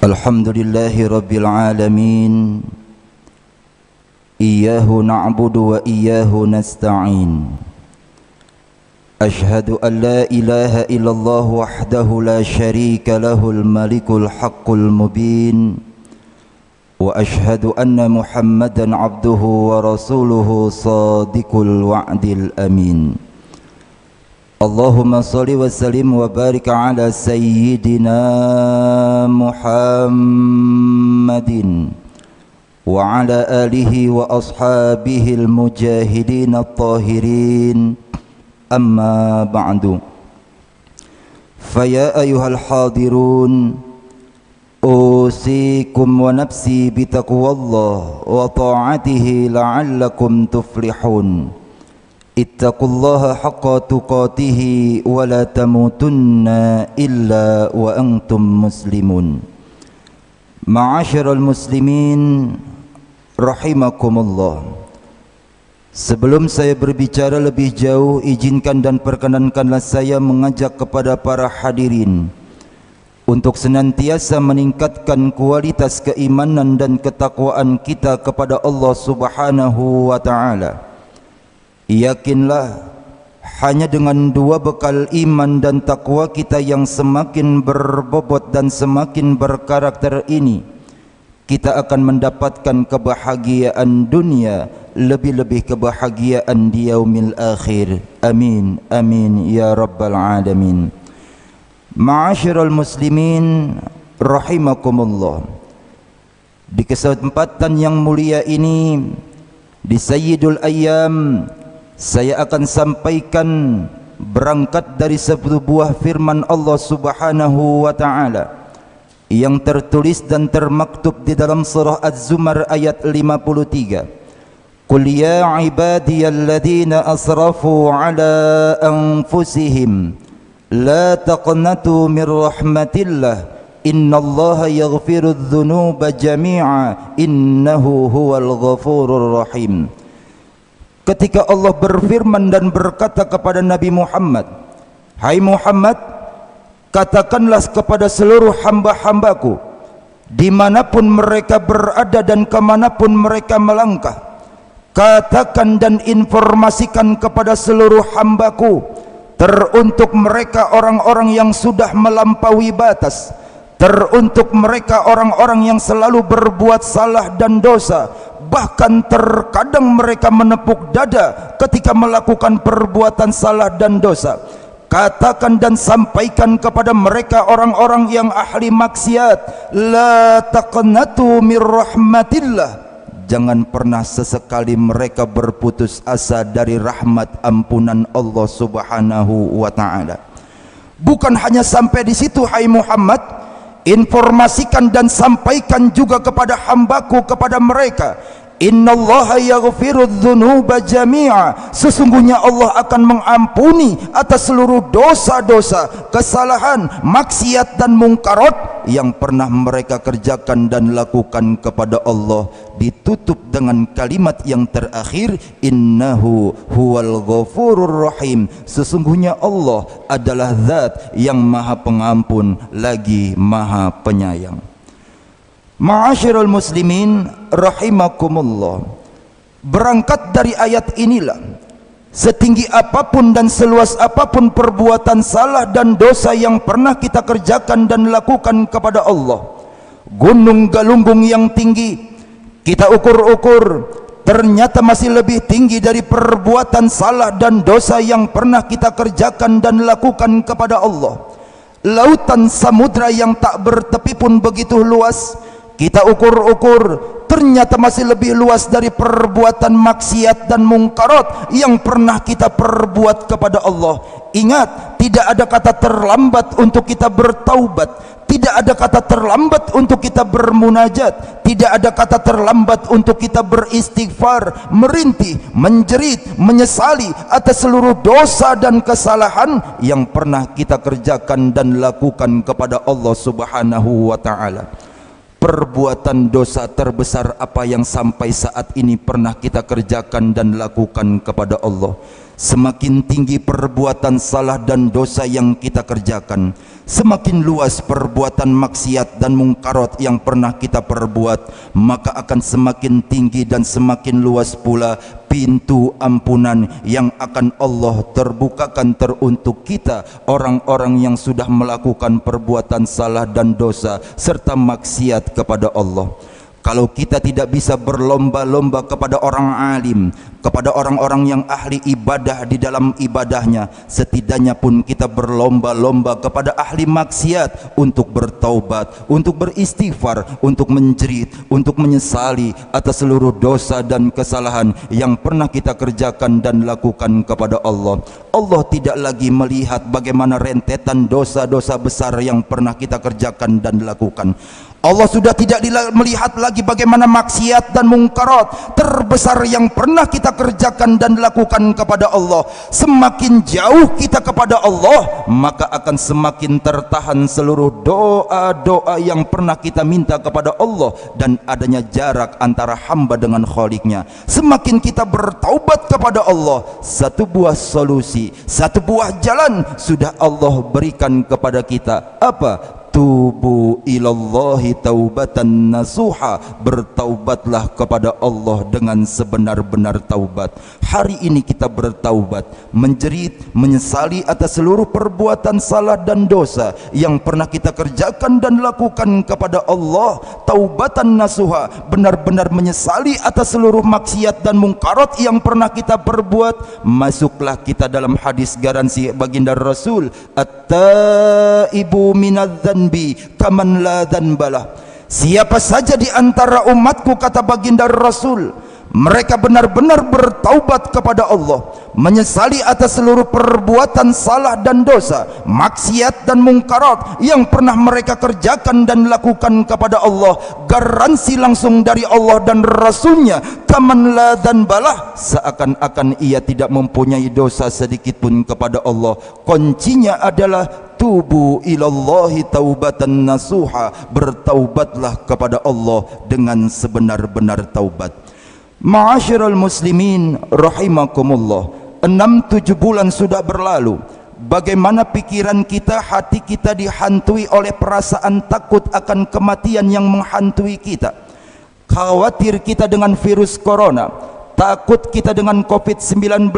Alhamdulillahi Rabbil Alamin. Iyyahu na'budu wa iyyahu nasta'in. Ashhadu an la ilaha illallah wahdahu la syarika lahul malikul haqqul mubin. Wa ashhadu anna Muhammadan abduhu wa rasuluhu sadiqul wa'dil amin. Allahumma salli wa sallim wa barik ala sayyidina Muhammadin wa ala alihi wa ashabihi al-mujahidin at-tahirin, amma ba'du. Faya ayyuhal hadirun, usikum wa nafsi bitaqwallah wa ta'atihi la'allakum tuflihun. Ittaqullaha haqqa tuqatihi wa la tamutunna illa wa antum muslimun. Ma'asyiral muslimin rahimakumullah. Sebelum saya berbicara lebih jauh, izinkan dan perkenankanlah saya mengajak kepada para hadirin untuk senantiasa meningkatkan kualitas keimanan dan ketakwaan kita kepada Allah Subhanahu wa taala. Yakinlah, hanya dengan dua bekal iman dan takwa kita yang semakin berbobot dan semakin berkarakter ini, kita akan mendapatkan kebahagiaan dunia, lebih-lebih kebahagiaan di yaumil akhir. Amin, amin ya rabbal alamin. Ma'asyiral muslimin rahimakumullah. Di kesempatan yang mulia ini, di Sayyidul Ayyam, saya akan sampaikan berangkat dari sebuah firman Allah Subhanahu wa taala yang tertulis dan termaktub di dalam surah Az-Zumar ayat 53. Qul ya ibadiyalladzina asrafu ala anfusihim la taqnatu mir rahmatillah innallaha yaghfirudz dzunuba jami'a innahu huwal ghafurur rahim. Ketika Allah berfirman dan berkata kepada Nabi Muhammad, "Hai Muhammad, katakanlah kepada seluruh hamba-hambaku, dimanapun mereka berada dan kemanapun mereka melangkah, katakan dan informasikan kepada seluruh hambaku, teruntuk mereka orang-orang yang sudah melampaui batas, teruntuk mereka orang-orang yang selalu berbuat salah dan dosa, bahkan terkadang mereka menepuk dada ketika melakukan perbuatan salah dan dosa. Katakan dan sampaikan kepada mereka orang-orang yang ahli maksiat, la taqnatu mir rahmatillah, jangan pernah sesekali mereka berputus asa dari rahmat ampunan Allah Subhanahu wa taala." Bukan hanya sampai di situ, hai Muhammad, informasikan dan sampaikan juga kepada hambaku, kepada mereka, innallaha yaghfirudz dzunuba jami'a, sesungguhnya Allah akan mengampuni atas seluruh dosa-dosa, kesalahan, maksiat dan mungkarat yang pernah mereka kerjakan dan lakukan kepada Allah. Ditutup dengan kalimat yang terakhir, innahu huwal ghafurur rahim, sesungguhnya Allah adalah zat yang maha pengampun lagi maha penyayang. Ma'asyiral muslimin rahimakumullah. Berangkat dari ayat inilah, setinggi apapun dan seluas apapun perbuatan salah dan dosa yang pernah kita kerjakan dan lakukan kepada Allah, gunung galunggung yang tinggi kita ukur-ukur, ternyata masih lebih tinggi dari perbuatan salah dan dosa yang pernah kita kerjakan dan lakukan kepada Allah. Lautan samudra yang tak bertepi pun begitu luas, kita ukur-ukur, ternyata masih lebih luas dari perbuatan maksiat dan mungkarat yang pernah kita perbuat kepada Allah. Ingat, tidak ada kata terlambat untuk kita bertaubat, tidak ada kata terlambat untuk kita bermunajat, tidak ada kata terlambat untuk kita beristighfar, merintih, menjerit, menyesali atas seluruh dosa dan kesalahan yang pernah kita kerjakan dan lakukan kepada Allah Subhanahu wa taala. perbuatan dosa terbesar apa yang sampai saat ini pernah kita kerjakan dan lakukan kepada Allah. Semakin tinggi perbuatan salah dan dosa yang kita kerjakan, semakin luas perbuatan maksiat dan mungkarat yang pernah kita perbuat, maka akan semakin tinggi dan semakin luas pula pintu ampunan yang akan Allah terbukakan teruntuk kita, orang-orang yang sudah melakukan perbuatan salah dan dosa serta maksiat kepada Allah. Kalau kita tidak bisa berlomba-lomba kepada orang alim, kepada orang-orang yang ahli ibadah di dalam ibadahnya, setidaknya pun kita berlomba-lomba kepada ahli maksiat untuk bertaubat, untuk beristighfar, untuk menjerit, untuk menyesali atas seluruh dosa dan kesalahan yang pernah kita kerjakan dan lakukan kepada Allah. Allah tidak lagi melihat bagaimana rentetan dosa-dosa besar yang pernah kita kerjakan dan lakukan. Allah sudah tidak melihat lagi bagaimana maksiat dan mungkarat terbesar yang pernah kita kerjakan dan lakukan kepada Allah. Semakin jauh kita kepada Allah, maka akan semakin tertahan seluruh doa-doa yang pernah kita minta kepada Allah, dan adanya jarak antara hamba dengan Khaliknya. Semakin kita bertaubat kepada Allah, satu buah solusi, satu buah jalan sudah Allah berikan kepada kita. Apa? Tubu ilallahi taubatan nasuha, bertaubatlah kepada Allah dengan sebenar-benar taubat. Hari ini kita bertaubat, menjerit, menyesali atas seluruh perbuatan salah dan dosa yang pernah kita kerjakan dan lakukan kepada Allah. Taubatan nasuha, benar-benar menyesali atas seluruh maksiat dan mungkarat yang pernah kita perbuat. Masuklah kita dalam hadis garansi baginda Rasul, at-taibu minadz-dzanbi kaman la dzanbalah. Siapa saja di antara umatku, kata baginda Rasul, mereka benar-benar bertaubat kepada Allah, menyesali atas seluruh perbuatan salah dan dosa, maksiat dan mungkarat yang pernah mereka kerjakan dan lakukan kepada Allah, garansi langsung dari Allah dan Rasulnya, kaman la dzanbalah, seakan-akan ia tidak mempunyai dosa sedikit pun kepada Allah. Kuncinya adalah tubu ilallahi taubatan nasuha, bertaubatlah kepada Allah dengan sebenar-benar taubat. Ma'asyiral muslimin rahimakumullah, 6-7 bulan sudah berlalu. Bagaimana pikiran kita, hati kita dihantui oleh perasaan takut akan kematian yang menghantui kita. Khawatir kita dengan virus corona, takut kita dengan COVID-19,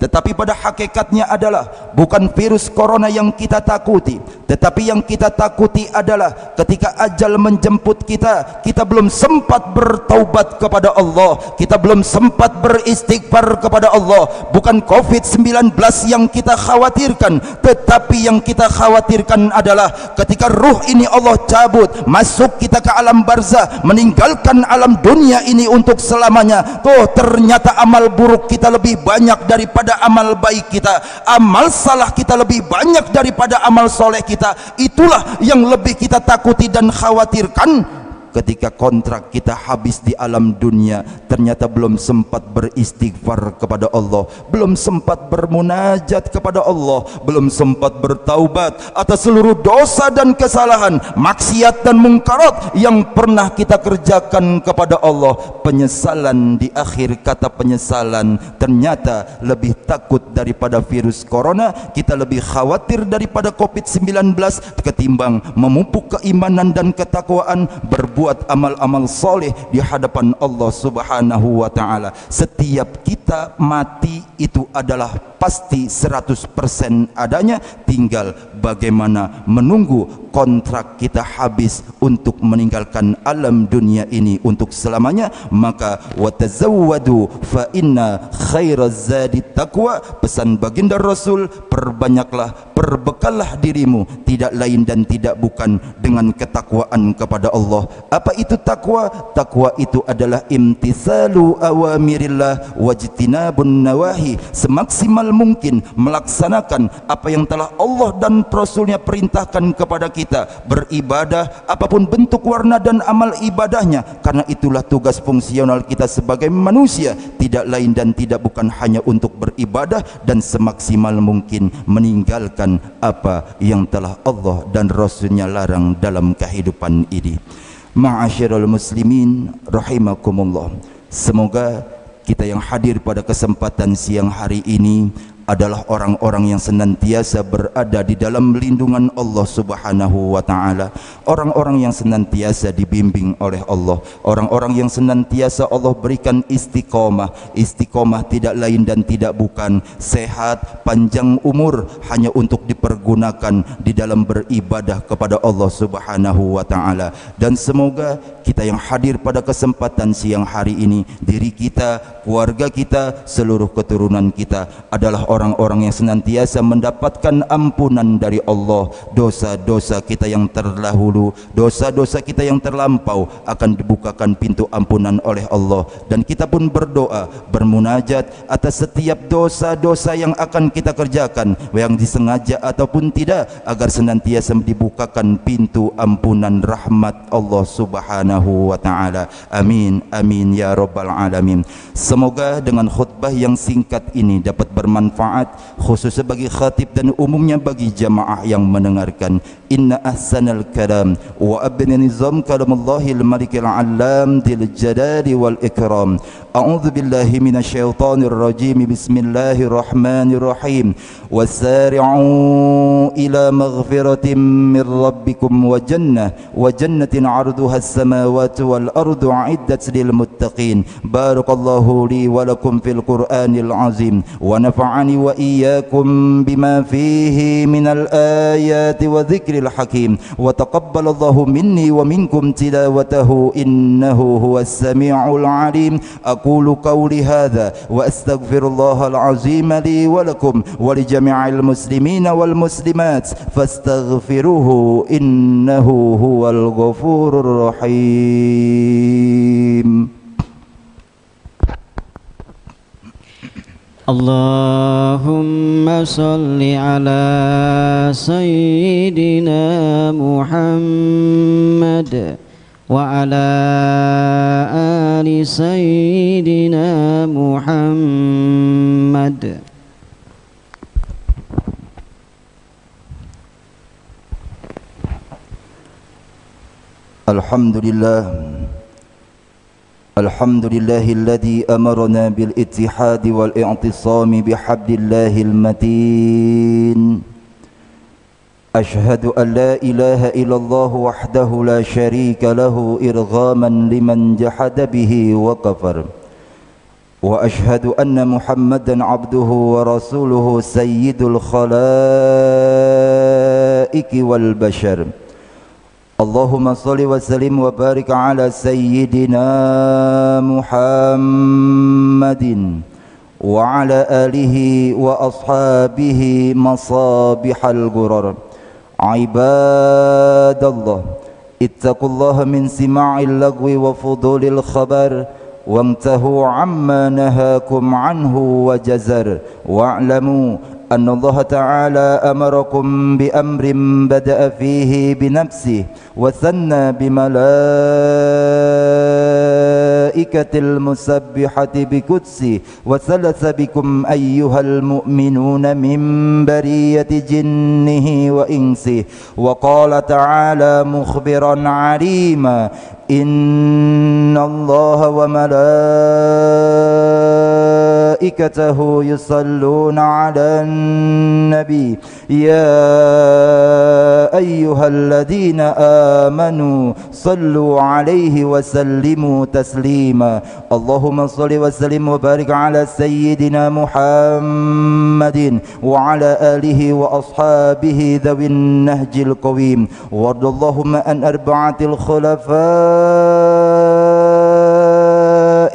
tetapi pada hakikatnya adalah bukan virus corona yang kita takuti, tetapi yang kita takuti adalah ketika ajal menjemput kita, kita belum sempat bertaubat kepada Allah, kita belum sempat beristighfar kepada Allah. Bukan COVID-19 yang kita khawatirkan, tetapi yang kita khawatirkan adalah ketika ruh ini Allah cabut, masuk kita ke alam barzah, meninggalkan alam dunia ini untuk selamanya. Ternyata amal buruk kita lebih banyak daripada amal baik kita, amal salah kita lebih banyak daripada amal soleh kita. Itulah yang lebih kita takuti dan khawatirkan. Ketika kontrak kita habis di alam dunia, ternyata belum sempat beristighfar kepada Allah, belum sempat bermunajat kepada Allah, belum sempat bertaubat atas seluruh dosa dan kesalahan, maksiat dan mungkarat yang pernah kita kerjakan kepada Allah. Penyesalan, di akhir kata penyesalan, ternyata lebih takut daripada virus corona, kita lebih khawatir daripada COVID-19 ketimbang memupuk keimanan dan ketakwaan, berbuat amal-amal soleh di hadapan Allah Subhanahu wa ta'ala. Setiap kita mati itu adalah pasti 100% adanya, tinggal bagaimana menunggu kontrak kita habis untuk meninggalkan alam dunia ini untuk selamanya. Maka watazawwadu fa inna khairaz zadi taqwa, pesan baginda Rasul, perbanyaklah, perbekallah dirimu, tidak lain dan tidak bukan dengan ketakwaan kepada Allah. Apa itu takwa? Takwa itu adalah imtithalu awamirillah wajtinabun nawahi, semaksimal mungkin melaksanakan apa yang telah Allah dan Rasulnya perintahkan kepada kita, beribadah apapun bentuk warna dan amal ibadahnya, karena itulah tugas fungsional kita sebagai manusia, tidak lain dan tidak bukan hanya untuk beribadah dan semaksimal mungkin meninggalkan apa yang telah Allah dan Rasulnya larang dalam kehidupan ini. Ma'asyiral muslimin rahimakumullah. Semoga kita yang hadir pada kesempatan siang hari ini adalah orang-orang yang senantiasa berada di dalam lindungan Allah Subhanahu wa taala, orang-orang yang senantiasa dibimbing oleh Allah, orang-orang yang senantiasa Allah berikan istiqomah. Istiqomah tidak lain dan tidak bukan sehat, panjang umur, hanya untuk dipergunakan di dalam beribadah kepada Allah Subhanahu wa taala. Dan semoga kita yang hadir pada kesempatan siang hari ini, diri kita, keluarga kita, seluruh keturunan kita adalah orang-orang yang senantiasa mendapatkan ampunan dari Allah. Dosa-dosa kita yang terdahulu, dosa-dosa kita yang terlampau akan dibukakan pintu ampunan oleh Allah. Dan kita pun berdoa, bermunajat atas setiap dosa-dosa yang akan kita kerjakan, yang disengaja ataupun tidak, agar senantiasa dibukakan pintu ampunan rahmat Allah Subhanahu wa taala. Amin, amin ya rabbal alamin. Semoga dengan khutbah yang singkat ini dapat bermanfaat, khususnya bagi khatib dan umumnya bagi jamaah yang mendengarkan. Inna ahsanal kalam wa abna nizam kalamallahi al-malikil alam dil jalali wal ikram. A'udzu billahi minasyaitonir rajim. Bismillahirrahmanirrahim. Wasari'u ila maghfiratin min rabbikum wa jannatin 'arduha as-samawati wal ardu 'iddat lil muttaqin. Barakallahu li wa lakum fil Qur'anil azim wa nafa'ani wa iyyakum bima fihi minal ayati wa dzikril hakim wa taqabbalallahu minni wa minkum tilawatahu innahu huwas sami'ul alim. Aqulu qawli hadza wa astaghfirullahal azim li wa lakum wa li jami'il muslimina wal muslimat fastaghfiruhu innahu huwal ghafurur rahim. Allahumma salli ala sayyidina Muhammad wa ala ali sayyidina Muhammad. Alhamdulillah. Alhamdulillahilladzi amarna bil ittihadi wal i'tisami bihablillahil matin. Ashhadu an la ilaha illallah wahdahu la syarika lahu irghaman liman jahada bihi wa kafar. Wa ashhadu anna Muhammadan abduhu wa rasuluhu sayyidul khalaiki wal bashar. Allahumma salli wa sallim wa barik ala sayyidina Muhammadin wa ala alihi wa ashabihi masabihal gurar. Ibadallah, ittaqullaha min sima'il lagwi wa fudulil khabar wamtahu amma nahakum anhu wa jazar wa'lamu أن الله تعالى أمركم بأمر بدأ فيه بنفسه وثنى بملائكة المسبحة بقدسه وثلث بكم أيها المؤمنون من برية جنه وإنسه وقال تعالى مخبرا عليما إن الله وملائكته يصلون على النبي يا أيها الذين آمنوا صلوا عليه وسلموا تسليما اللهم صل وسلم وبارك على سيدنا محمد وعلى آله وأصحابه ذوي النهج القويم وارض اللهم عن أربعة الخلفاء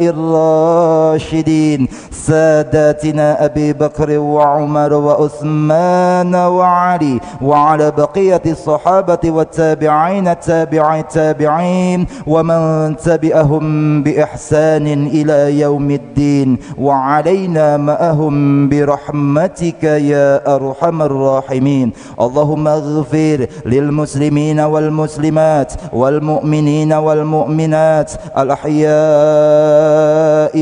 الراشدين ساداتنا أبي بكر وعمر وعثمان وعلي وعلى بقية الصحابة والتابعين التابعين ومن تبعهم بإحسان إلى يوم الدين وعلينا معهم برحمتك يا أرحم الراحمين اللهم اغفر للمسلمين والمسلمات والمؤمنين والمؤمنات الأحياء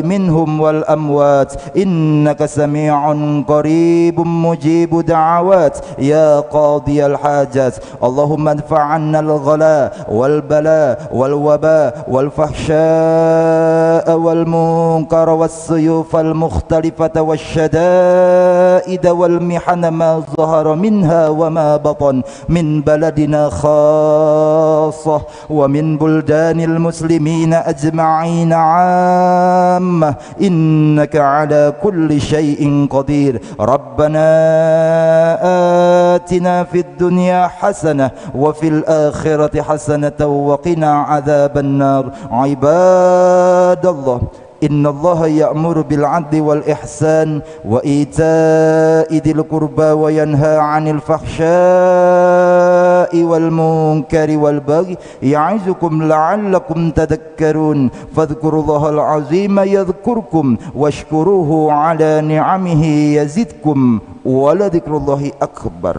منهم الصم والأموات إنك سميع قريب مجيب دعوات يا قاضي الحاجات اللهم ادفع عنا الغلاء والبلاء والوباء والفحشاء والمنكر والسيوف المختلفة والشدائد والمحن ما ظهر منها وما بطن من بلدنا خاصة ومن بلدان المسلمين أجمعين عامة إنك على كل شيء قدير ربنا آتنا في الدنيا حسنة وفي الآخرة حسنة وقنا عذاب النار عباد الله إن الله يأمر بالعدل والإحسان وإيتاء ذي القربى وينهى عن الفحشاء والمنكر والبغي يعظكم لعلكم تذكرون فاذكروا الله العظيم يذكركم واشكروه على نعمه يزدكم ولذكر الله أكبر.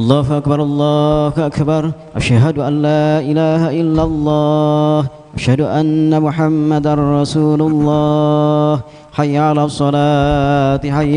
الله أكبر الله أكبر أشهد أن لا إله إلا الله أشهد أن محمدا رسول الله حي على الصلاة حي